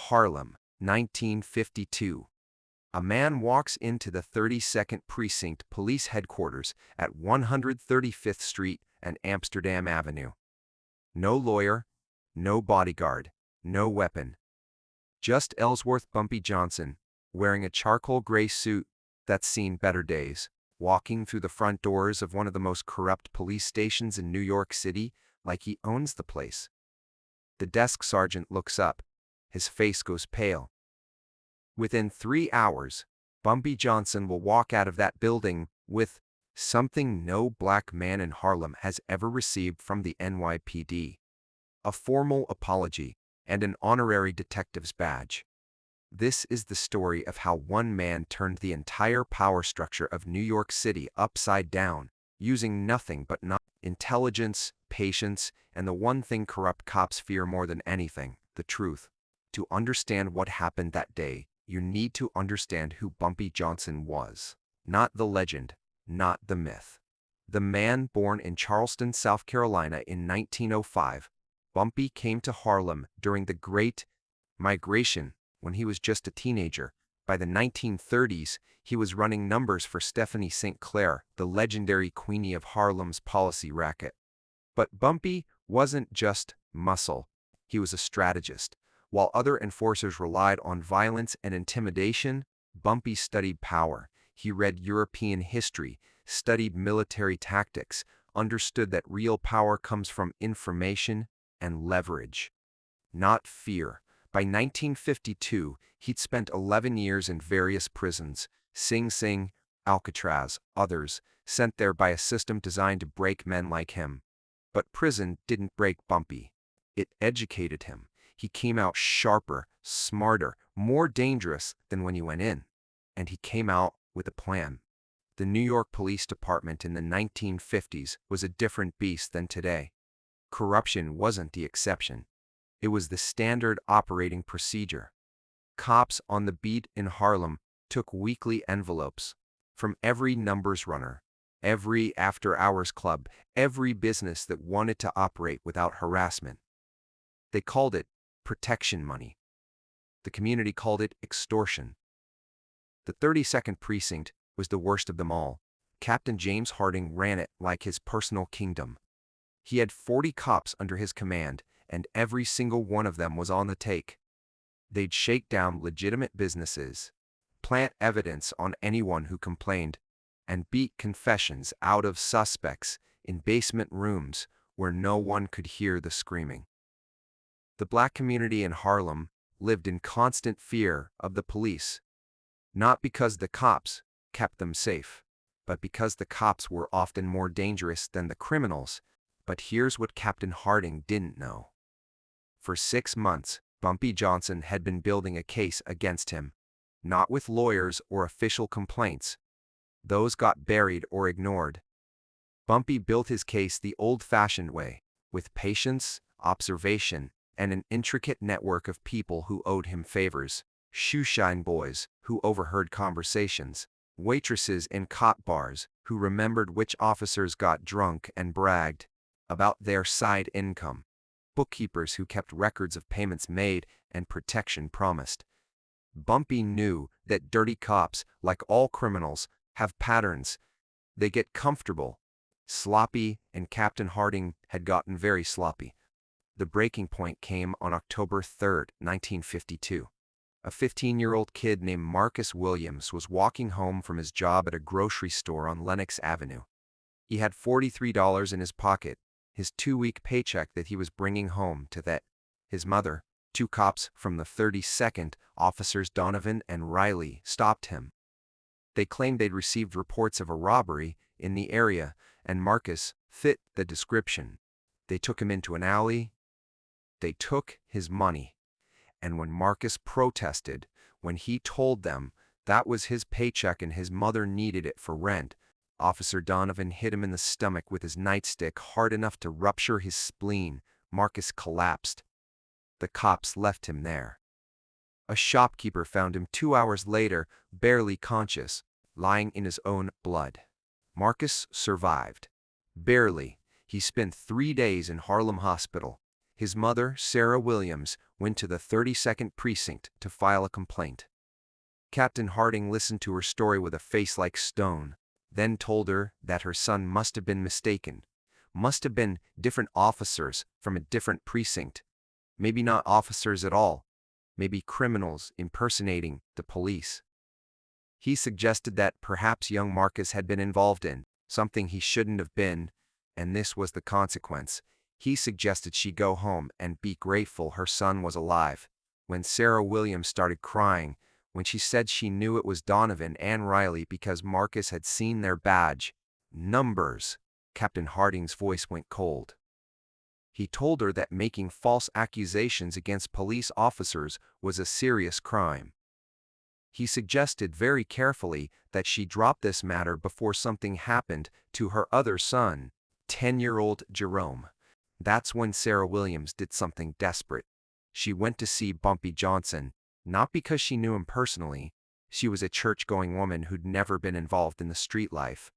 Harlem, 1952. A man walks into the 32nd Precinct Police Headquarters at 135th Street and Amsterdam Avenue. No lawyer, no bodyguard, no weapon. Just Ellsworth Bumpy Johnson, wearing a charcoal gray suit that's seen better days, walking through the front doors of one of the most corrupt police stations in New York City like he owns the place. The desk sergeant looks up. His face goes pale. Within 3 hours, Bumpy Johnson will walk out of that building with something no black man in Harlem has ever received from the NYPD: a formal apology and an honorary detective's badge. This is the story of how one man turned the entire power structure of New York City upside down, using nothing but intelligence, patience, and the one thing corrupt cops fear more than anything: the truth. To understand what happened that day, you need to understand who Bumpy Johnson was. Not the legend, not the myth. The man born in Charleston, South Carolina in 1905, Bumpy came to Harlem during the Great Migration when he was just a teenager. By the 1930s, he was running numbers for Stephanie St. Clair, the legendary queenie of Harlem's policy racket. But Bumpy wasn't just muscle. He was a strategist. While other enforcers relied on violence and intimidation, Bumpy studied power. He read European history, studied military tactics, understood that real power comes from information and leverage, not fear. By 1952, he'd spent 11 years in various prisons: Sing Sing, Alcatraz, others, sent there by a system designed to break men like him. But prison didn't break Bumpy. It educated him. He came out sharper, smarter, more dangerous than when he went in. And he came out with a plan. The New York Police Department in the 1950s was a different beast than today. Corruption wasn't the exception. It was the standard operating procedure. Cops on the beat in Harlem took weekly envelopes from every numbers runner, every after-hours club, every business that wanted to operate without harassment. They called it protection money. The community called it extortion. The 32nd Precinct was the worst of them all. Captain James Harding ran it like his personal kingdom. He had 40 cops under his command, and every single one of them was on the take. They'd shake down legitimate businesses, plant evidence on anyone who complained, and beat confessions out of suspects in basement rooms where no one could hear the screaming. The black community in Harlem lived in constant fear of the police, not because the cops kept them safe, but because the cops were often more dangerous than the criminals. But here's what Captain Harding didn't know. For 6 months, Bumpy Johnson had been building a case against him, not with lawyers or official complaints. Those got buried or ignored. Bumpy built his case the old-fashioned way, with patience, observation, and an intricate network of people who owed him favors: shoeshine boys who overheard conversations, waitresses in cop bars who remembered which officers got drunk and bragged about their side income, bookkeepers who kept records of payments made and protection promised. Bumpy knew that dirty cops, like all criminals, have patterns. They get comfortable, sloppy, and Captain Harding had gotten very sloppy. The breaking point came on October 3, 1952. A 15-year-old kid named Marcus Williams was walking home from his job at a grocery store on Lenox Avenue. He had $43 in his pocket, his 2-week paycheck that he was bringing home to his mother. 2 cops from the 32nd, Officers Donovan and Riley, stopped him. They claimed they'd received reports of a robbery in the area, and Marcus fit the description. They took him into an alley. They took his money. And when Marcus protested, when he told them that was his paycheck and his mother needed it for rent, Officer Donovan hit him in the stomach with his nightstick hard enough to rupture his spleen. Marcus collapsed. The cops left him there. A shopkeeper found him 2 hours later, barely conscious, lying in his own blood. Marcus survived. Barely. He spent 3 days in Harlem Hospital. His mother, Sarah Williams, went to the 32nd Precinct to file a complaint. Captain Harding listened to her story with a face like stone, then told her that her son must have been mistaken, must have been different officers from a different precinct, maybe not officers at all, maybe criminals impersonating the police. He suggested that perhaps young Marcus had been involved in something he shouldn't have been, and this was the consequence. He suggested she go home and be grateful her son was alive. When Sarah Williams started crying, when she said she knew it was Donovan and Riley because Marcus had seen their badge numbers, Captain Harding's voice went cold. He told her that making false accusations against police officers was a serious crime. He suggested very carefully that she drop this matter before something happened to her other son, 10-year-old Jerome. That's when Sarah Williams did something desperate. She went to see Bumpy Johnson, not because she knew him personally, she was a church-going woman who'd never been involved in the street life,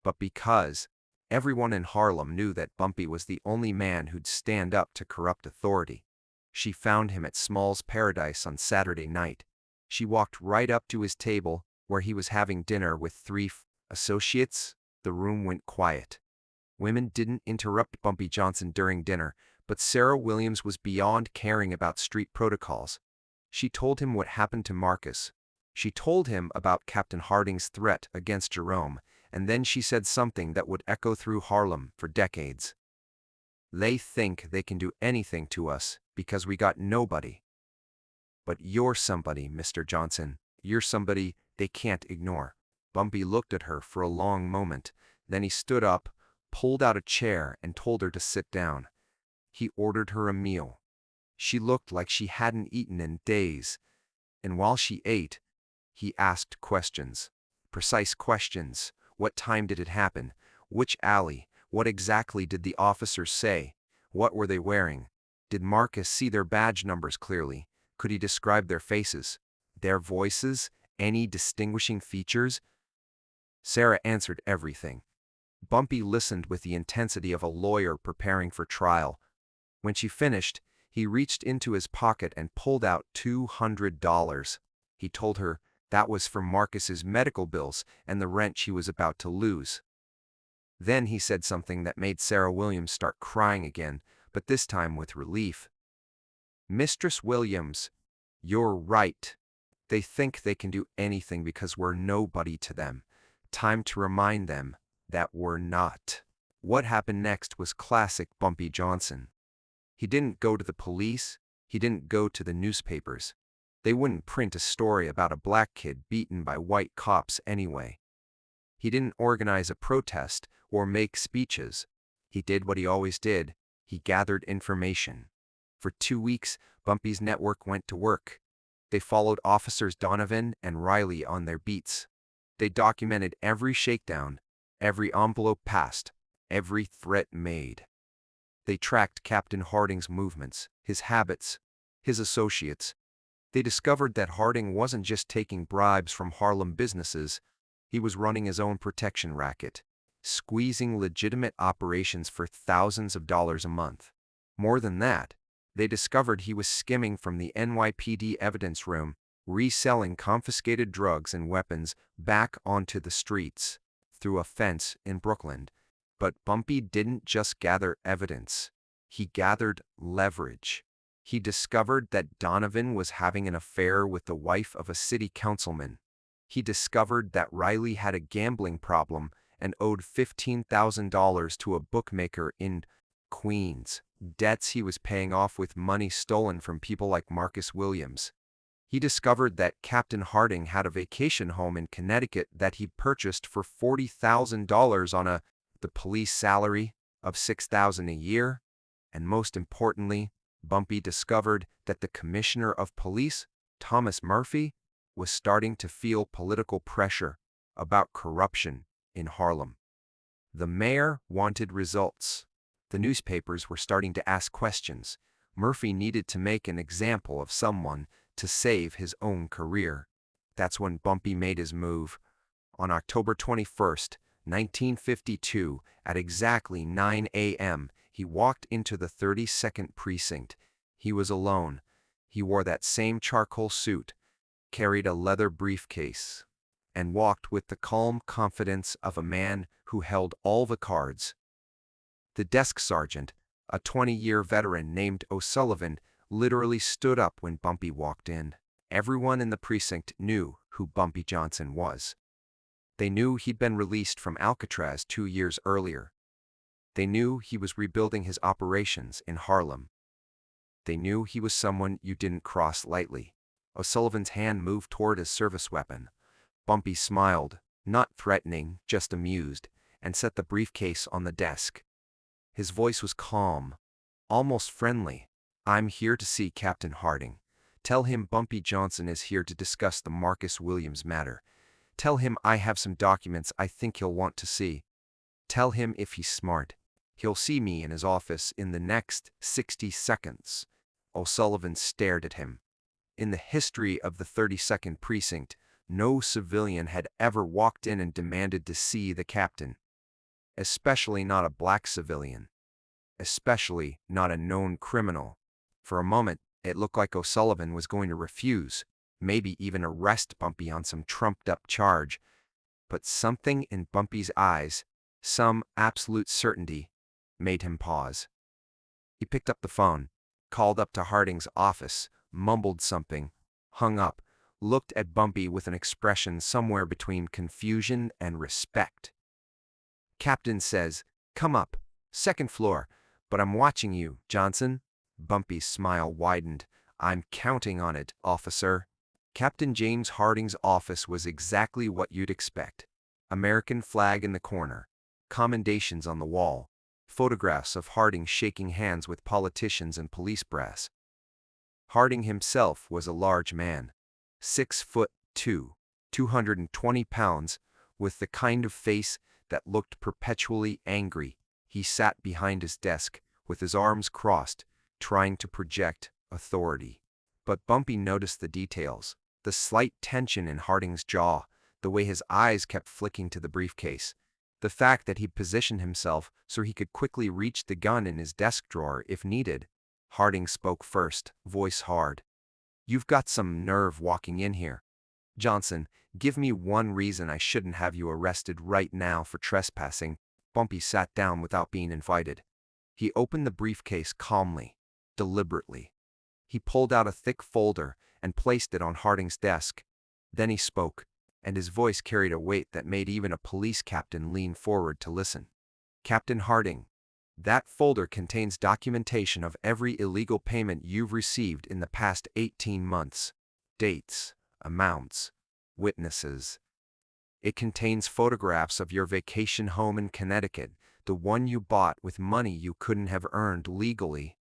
but because everyone in Harlem knew that Bumpy was the only man who'd stand up to corrupt authority. She found him at Small's Paradise on Saturday night. She walked right up to his table, where he was having dinner with three associates. The room went quiet. Women didn't interrupt Bumpy Johnson during dinner, but Sarah Williams was beyond caring about street protocols. She told him what happened to Marcus. She told him about Captain Harding's threat against Jerome, and then she said something that would echo through Harlem for decades. They think they can do anything to us because we got nobody. But you're somebody, Mr. Johnson. You're somebody they can't ignore. Bumpy looked at her for a long moment. Then he stood up, pulled out a chair, and told her to sit down. He ordered her a meal. She looked like she hadn't eaten in days. And while she ate, he asked questions. Precise questions. What time did it happen? Which alley? What exactly did the officers say? What were they wearing? Did Marcus see their badge numbers clearly? Could he describe their faces, their voices, any distinguishing features? Sarah answered everything. Bumpy listened with the intensity of a lawyer preparing for trial. When she finished, he reached into his pocket and pulled out $200. He told her that was for Marcus's medical bills and the rent she was about to lose. Then he said something that made Sarah Williams start crying again, but this time with relief. Mistress Williams, you're right. They think they can do anything because we're nobody to them. Time to remind them that we're not. What happened next was classic Bumpy Johnson. He didn't go to the police. He didn't go to the newspapers. They wouldn't print a story about a black kid beaten by white cops anyway. He didn't organize a protest or make speeches. He did what he always did. He gathered information. For 2 weeks, Bumpy's network went to work. They followed officers Donovan and Riley on their beats. They documented every shakedown, every envelope passed, every threat made. They tracked Captain Harding's movements, his habits, his associates. They discovered that Harding wasn't just taking bribes from Harlem businesses, he was running his own protection racket, squeezing legitimate operations for thousands of dollars a month. More than that, they discovered he was skimming from the NYPD evidence room, reselling confiscated drugs and weapons back onto the streets through a fence in Brooklyn. But Bumpy didn't just gather evidence. He gathered leverage. He discovered that Donovan was having an affair with the wife of a city councilman. He discovered that Riley had a gambling problem and owed $15,000 to a bookmaker in Queens, debts he was paying off with money stolen from people like Marcus Williams. He discovered that Captain Harding had a vacation home in Connecticut that he purchased for $40,000 on the police salary of $6,000 a year. And most importantly, Bumpy discovered that the commissioner of police, Thomas Murphy, was starting to feel political pressure about corruption in Harlem. The mayor wanted results. The newspapers were starting to ask questions. Murphy needed to make an example of someone to save his own career. That's when Bumpy made his move. On October 21st, 1952, at exactly 9 a.m., He walked into the 32nd precinct. He was alone. He wore that same charcoal suit, carried a leather briefcase, and walked with the calm confidence of a man who held all the cards. The desk sergeant, a 20-year veteran named O'Sullivan, literally stood up when Bumpy walked in. Everyone in the precinct knew who Bumpy Johnson was. They knew he'd been released from Alcatraz 2 years earlier. They knew he was rebuilding his operations in Harlem. They knew he was someone you didn't cross lightly. O'Sullivan's hand moved toward his service weapon. Bumpy smiled, not threatening, just amused, and set the briefcase on the desk. His voice was calm, almost friendly. "I'm here to see Captain Harding. Tell him Bumpy Johnson is here to discuss the Marcus Williams matter. Tell him I have some documents I think he'll want to see. Tell him if he's smart, he'll see me in his office in the next 60 seconds." O'Sullivan stared at him. In the history of the 32nd precinct, no civilian had ever walked in and demanded to see the captain. Especially not a black civilian. Especially not a known criminal. For a moment, it looked like O'Sullivan was going to refuse, maybe even arrest Bumpy on some trumped-up charge. But something in Bumpy's eyes, some absolute certainty, made him pause. He picked up the phone, called up to Harding's office, mumbled something, hung up, looked at Bumpy with an expression somewhere between confusion and respect. "Captain says, come up, 2nd floor, but I'm watching you, Johnson." Bumpy's smile widened. "I'm counting on it, officer." Captain James Harding's office was exactly what you'd expect. American flag in the corner, commendations on the wall, photographs of Harding shaking hands with politicians and police brass. Harding himself was a large man, 6'2", 220 pounds, with the kind of face that looked perpetually angry. He sat behind his desk, with his arms crossed, trying to project authority. But Bumpy noticed the details, the slight tension in Harding's jaw, the way his eyes kept flicking to the briefcase, the fact that he'd positioned himself so he could quickly reach the gun in his desk drawer if needed. Harding spoke first, voice hard. "You've got some nerve walking in here. Johnson, give me one reason I shouldn't have you arrested right now for trespassing." Bumpy sat down without being invited. He opened the briefcase calmly, deliberately. He pulled out a thick folder and placed it on Harding's desk. Then he spoke, and his voice carried a weight that made even a police captain lean forward to listen. "Captain Harding, that folder contains documentation of every illegal payment you've received in the past 18 months. Dates, amounts, witnesses. It contains photographs of your vacation home in Connecticut, the one you bought with money you couldn't have earned legally.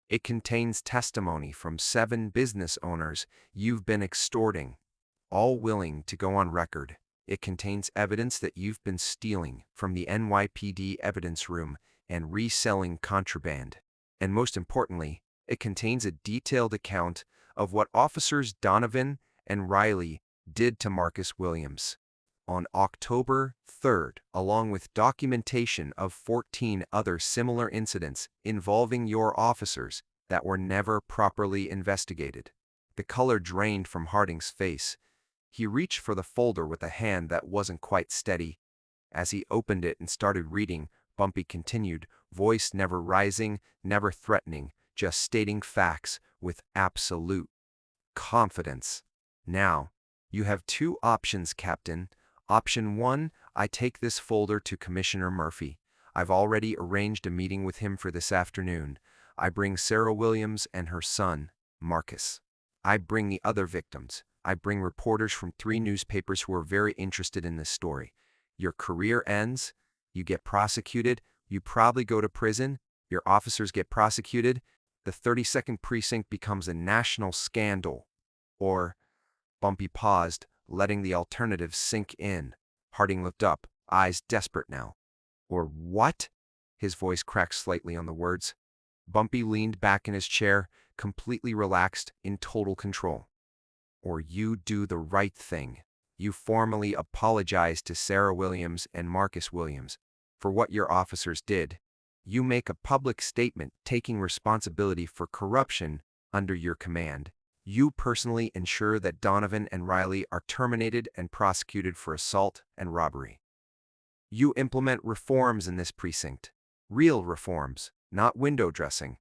It contains testimony from 7 business owners you've been extorting, all willing to go on record. It contains evidence that you've been stealing from the NYPD evidence room and reselling contraband. And most importantly, it contains a detailed account of what Officers Donovan and Riley did to Marcus Williams on October 3rd, along with documentation of 14 other similar incidents involving your officers that were never properly investigated." The color drained from Harding's face. He reached for the folder with a hand that wasn't quite steady. As he opened it and started reading, Bumpy continued, voice never rising, never threatening, just stating facts with absolute confidence. "Now, you have 2 options, Captain. Option 1, I take this folder to Commissioner Murphy. I've already arranged a meeting with him for this afternoon. I bring Sarah Williams and her son, Marcus. I bring the other victims. I bring reporters from 3 newspapers who are very interested in this story. Your career ends, you get prosecuted, you probably go to prison, your officers get prosecuted, the 32nd precinct becomes a national scandal. Or..." Bumpy paused, letting the alternative sink in. Harding looked up, eyes desperate now. "Or what?" His voice cracked slightly on the words. Bumpy leaned back in his chair, completely relaxed, in total control. "Or you do the right thing. You formally apologize to Sarah Williams and Marcus Williams for what your officers did. You make a public statement taking responsibility for corruption under your command. You personally ensure that Donovan and Riley are terminated and prosecuted for assault and robbery. You implement reforms in this precinct. Real reforms, not window dressing.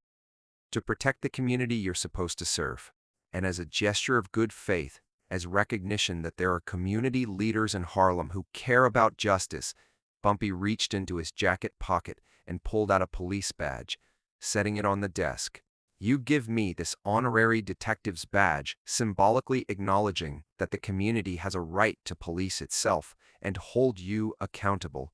To protect the community you're supposed to serve. And as a gesture of good faith, as recognition that there are community leaders in Harlem who care about justice, Bumpy reached into his jacket pocket and pulled out a police badge, setting it on the desk. You give me this honorary detective's badge, symbolically acknowledging that the community has a right to police itself and hold you accountable.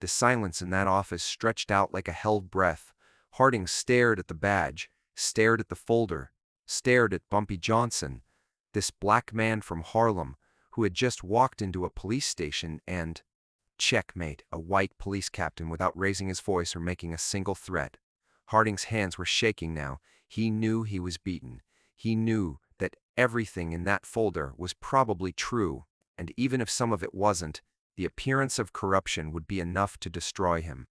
The silence in that office stretched out like a held breath. Harding stared at the badge, stared at the folder, stared at Bumpy Johnson, this black man from Harlem who had just walked into a police station and, checkmate, a white police captain without raising his voice or making a single threat. Harding's hands were shaking now. He knew he was beaten. He knew that everything in that folder was probably true, and even if some of it wasn't, the appearance of corruption would be enough to destroy him.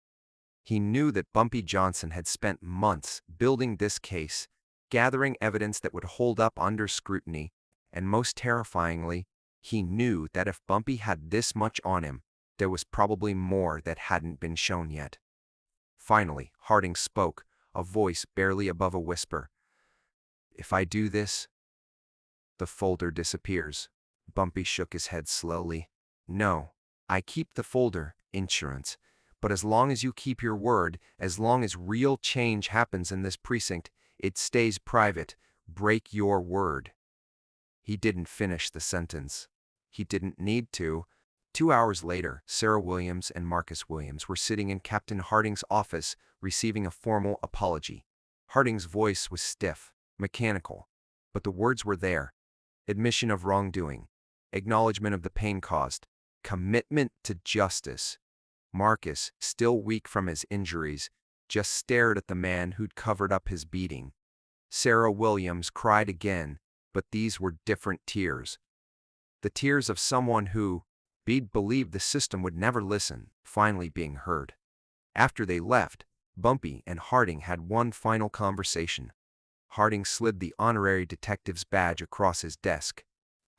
He knew that Bumpy Johnson had spent months building this case, gathering evidence that would hold up under scrutiny, and most terrifyingly, he knew that if Bumpy had this much on him, there was probably more that hadn't been shown yet. Finally, Harding spoke, a voice barely above a whisper. "If I do this, the folder disappears." Bumpy shook his head slowly. "No, I keep the folder, insurance. But as long as you keep your word, as long as real change happens in this precinct, it stays private. Break your word." He didn't finish the sentence. He didn't need to. 2 hours later, Sarah Williams and Marcus Williams were sitting in Captain Harding's office receiving a formal apology. Harding's voice was stiff, mechanical, but the words were there. Admission of wrongdoing, acknowledgement of the pain caused, commitment to justice. Marcus, still weak from his injuries, just stared at the man who'd covered up his beating. Sarah Williams cried again, but these were different tears. The tears of someone who, Bede believed the system would never listen, finally being heard. After they left, Bumpy and Harding had one final conversation. Harding slid the honorary detective's badge across his desk.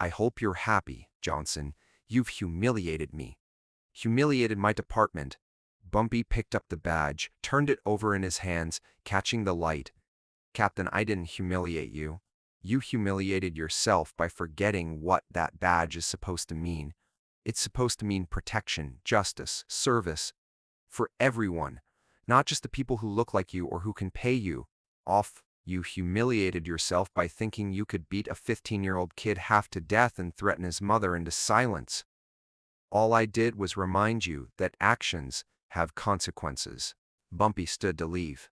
"I hope you're happy, Johnson. You've humiliated me. Humiliated my department." Bumpy picked up the badge, turned it over in his hands, catching the light. "Captain, I didn't humiliate you. You humiliated yourself by forgetting what that badge is supposed to mean. It's supposed to mean protection, justice, service. For everyone, not just the people who look like you or who can pay you off. You humiliated yourself by thinking you could beat a 15-year-old kid half to death and threaten his mother into silence. All I did was remind you that actions have consequences." Bumpy stood to leave.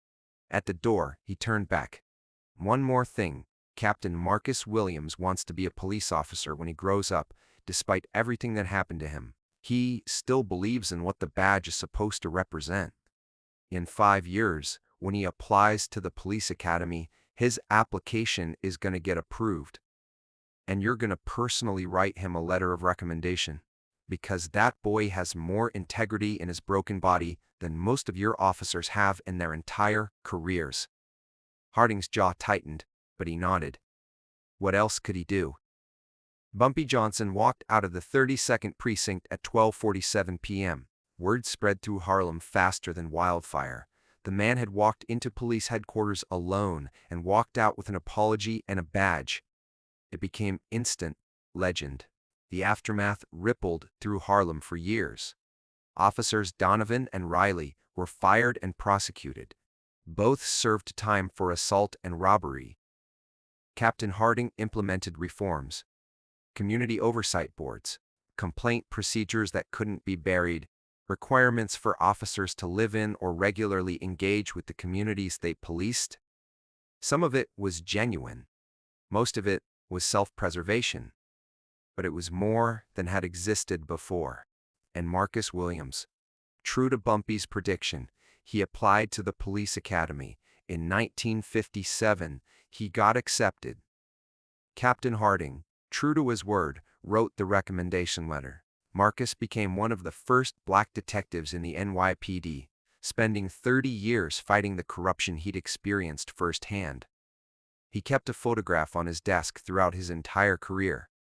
At the door, he turned back. "One more thing. Captain Marcus Williams wants to be a police officer when he grows up, despite everything that happened to him. He still believes in what the badge is supposed to represent. In 5 years, when he applies to the police academy, his application is going to get approved. And you're going to personally write him a letter of recommendation. Because that boy has more integrity in his broken body than most of your officers have in their entire careers." Harding's jaw tightened, but he nodded. What else could he do? Bumpy Johnson walked out of the 32nd precinct at 12:47 p.m. Word spread through Harlem faster than wildfire. The man had walked into police headquarters alone and walked out with an apology and a badge. It became instant legend. The aftermath rippled through Harlem for years. Officers Donovan and Riley were fired and prosecuted. Both served time for assault and robbery. Captain Harding implemented reforms. Community oversight boards, complaint procedures that couldn't be buried, requirements for officers to live in or regularly engage with the communities they policed. Some of it was genuine. Most of it was self-preservation. But it was more than had existed before. And Marcus Williams, true to Bumpy's prediction, he applied to the police academy. In 1957, he got accepted. Captain Harding, true to his word, wrote the recommendation letter. Marcus became one of the first black detectives in the NYPD. spending 30 years fighting the corruption he'd experienced firsthand. He kept a photograph on his desk throughout his entire career.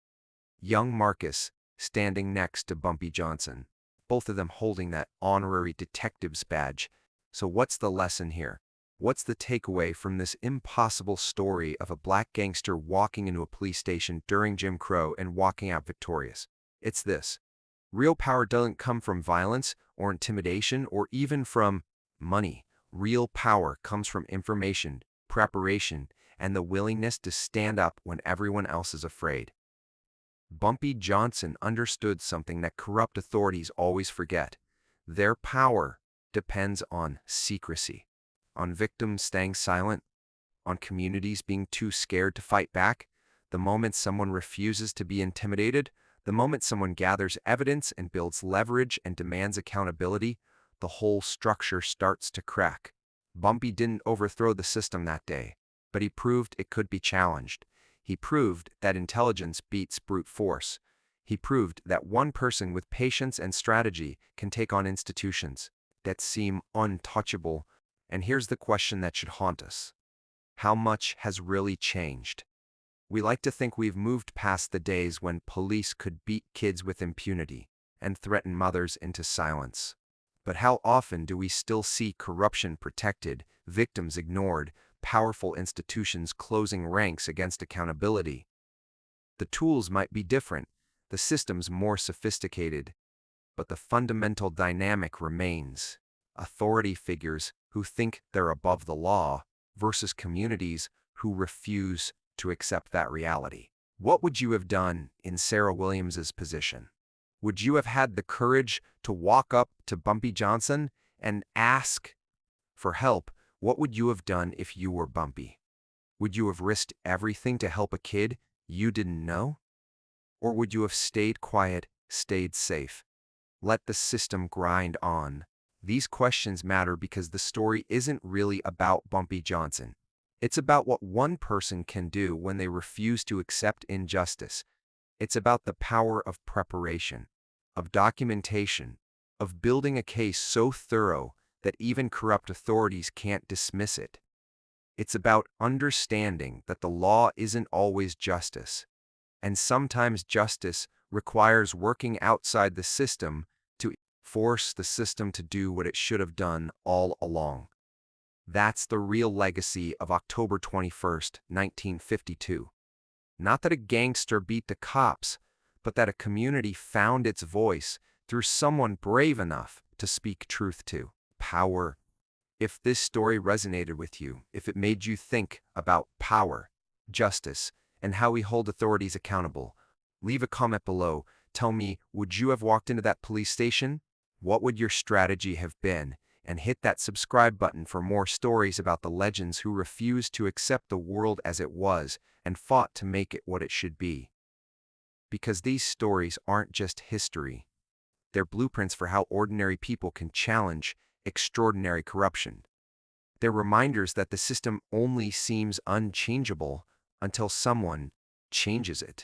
Young Marcus standing next to Bumpy Johnson, both of them holding that honorary detective's badge. So what's the lesson here? What's the takeaway from this impossible story of a black gangster walking into a police station during Jim Crow and walking out victorious? It's this. Real power doesn't come from violence or intimidation or even from money. Real power comes from information, preparation, and the willingness to stand up when everyone else is afraid. Bumpy Johnson understood something that corrupt authorities always forget. Their power depends on secrecy, on victims staying silent, on communities being too scared to fight back. The moment someone refuses to be intimidated, the moment someone gathers evidence and builds leverage and demands accountability, the whole structure starts to crack. Bumpy didn't overthrow the system that day, but he proved it could be challenged. He proved that intelligence beats brute force. He proved that one person with patience and strategy can take on institutions that seem untouchable. And here's the question that should haunt us. How much has really changed? We like to think we've moved past the days when police could beat kids with impunity and threaten mothers into silence. But how often do we still see corruption protected, victims ignored, powerful institutions closing ranks against accountability? The tools might be different, the systems more sophisticated, but the fundamental dynamic remains. Authority figures who think they're above the law versus communities who refuse to accept that reality. What would you have done in Sarah Williams's position? Would you have had the courage to walk up to Bumpy Johnson and ask for help? What would you have done if you were Bumpy? Would you have risked everything to help a kid you didn't know? Or would you have stayed quiet, stayed safe? Let the system grind on. These questions matter because the story isn't really about Bumpy Johnson. It's about what one person can do when they refuse to accept injustice. It's about the power of preparation, of documentation, of building a case so thorough that even corrupt authorities can't dismiss it. It's about understanding that the law isn't always justice, and sometimes justice requires working outside the system to force the system to do what it should have done all along. That's the real legacy of October 21st, 1952. Not that a gangster beat the cops, but that a community found its voice through someone brave enough to speak truth to. Power. If this story resonated with you, if it made you think about power, justice, and how we hold authorities accountable, leave a comment below. Tell me, would you have walked into that police station? What would your strategy have been? And hit that subscribe button for more stories about the legends who refused to accept the world as it was and fought to make it what it should be. Because these stories aren't just history. They're blueprints for how ordinary people can challenge extraordinary corruption. They're reminders that the system only seems unchangeable until someone changes it.